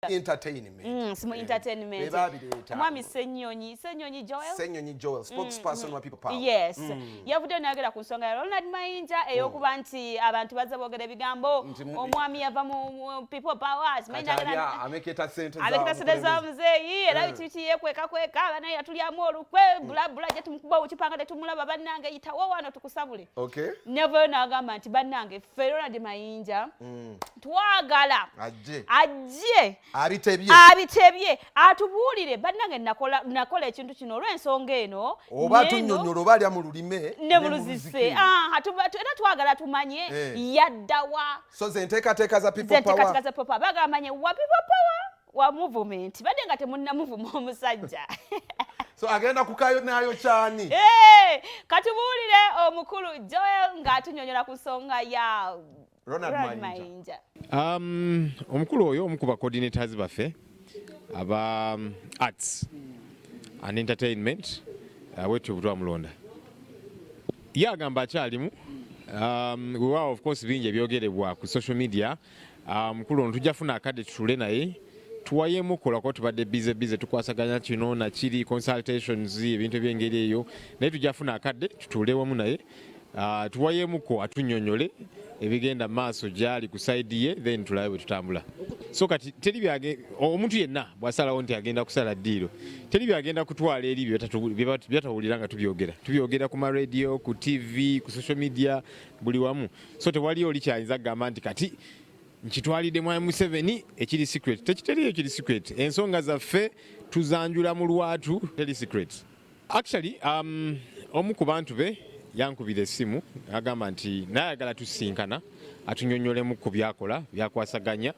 entertainment. Simu entertainment. Mwami Ssenyonyi Joel. Spokesperson wa People Power. Yes. Yavude nagera ku nsonga ya Ronald Mayinja eyokuba nti abantu bazza boogera ebigambo omwami yava mu People Power. Ameketa sente za muzeeyi era bititi yekweka abana yatulyamu olukwe bula je tumukuba ukipanga tetumulaba bannange yitawo wano tukusabule. Okay. Never nagamba nti bannange Ronald Mayinja twagala ajje abitebye atubuulire bannange nakola ekintu kino olw'ensonga eno oba tunnyonnyola oba alya mu lulime ne buluzise era twagala tumanye yaddawa so ze nteekateeka za People Power bagamanye wa People Power wa movement badde nga temunnamuvuma omusajja so agenda kukayo nayo kyani katubuulire omukulu Joel ng'atunnyonnyola ku nsonga ya Ronald Mayinja. Omukulu oyo omukuba coordinators baffe aba arts and entertainment wetu butwa mulonda yagamba akyalimu we were of course bingi ebyogerebwa ku social media mukulu ono tujja funa akadde tutule naye tuwayemu kolako tubadde bize tukwasaganya kino nakiri consultations ebintu ebyengeri eyo naye tujja funa akadde tutule wamu naye tuwayemuko atunnyonnyole ebigenda maaso gyali ku side ye then tulabe bwe tutambula so kati teri omuntu yenna bw'asalawo nti agenda kusala ddiiro teri byagenda kutwala eri byatawulira nga tubyogera ku radio ku TV ku social media buli wamu so tewali oli kyayinza kugamba nti kati nkitwalidde mwami Museveni ekiri secret tekiteriyo ekiri secret ensonga zaffe tuzanjula mu lwatu teri secret actually omu ku bantu be yankubira essimu agamba nti nayagala tusinkana atunnyonnyolemu ku byakola byakwasaganya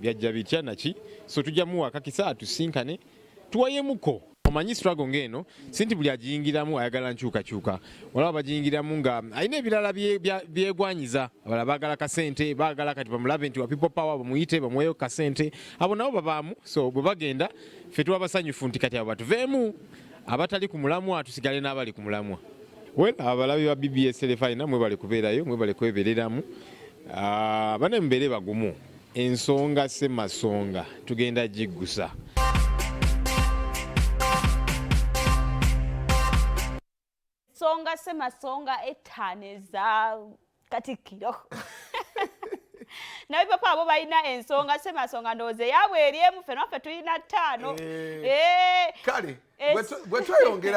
byajja bitya naki so tujja muwa kakisa atusinkane tuwayemuko omanyi struggle ng'eno sinti buli agiyingiramu ayagala nkyukakyuka olaba bagiyingiramu nga alina ebirala byegwanyiza abala baagala kasente baagala kati bamulabe nti wa People Power bamuyite bamuweyo kasente abo nabo babaamu so bwe bagenda ffe tuba basanyufu nti kati abo batuveemu abatali ku mulamwa tusigale n'abali ku mulamwa abalabi ba BBS telefayina mwebale kubeerayo mwebale kwebereramu bane mubeere bagumu ensonga semasonga tugenda giggusa songa semasonga ettaaneza Katikkiro na People Power abo balina ensonga semasonga ndowooza yaabwe eri emu ffe naffe tulina ttaano kale bwe tweyongera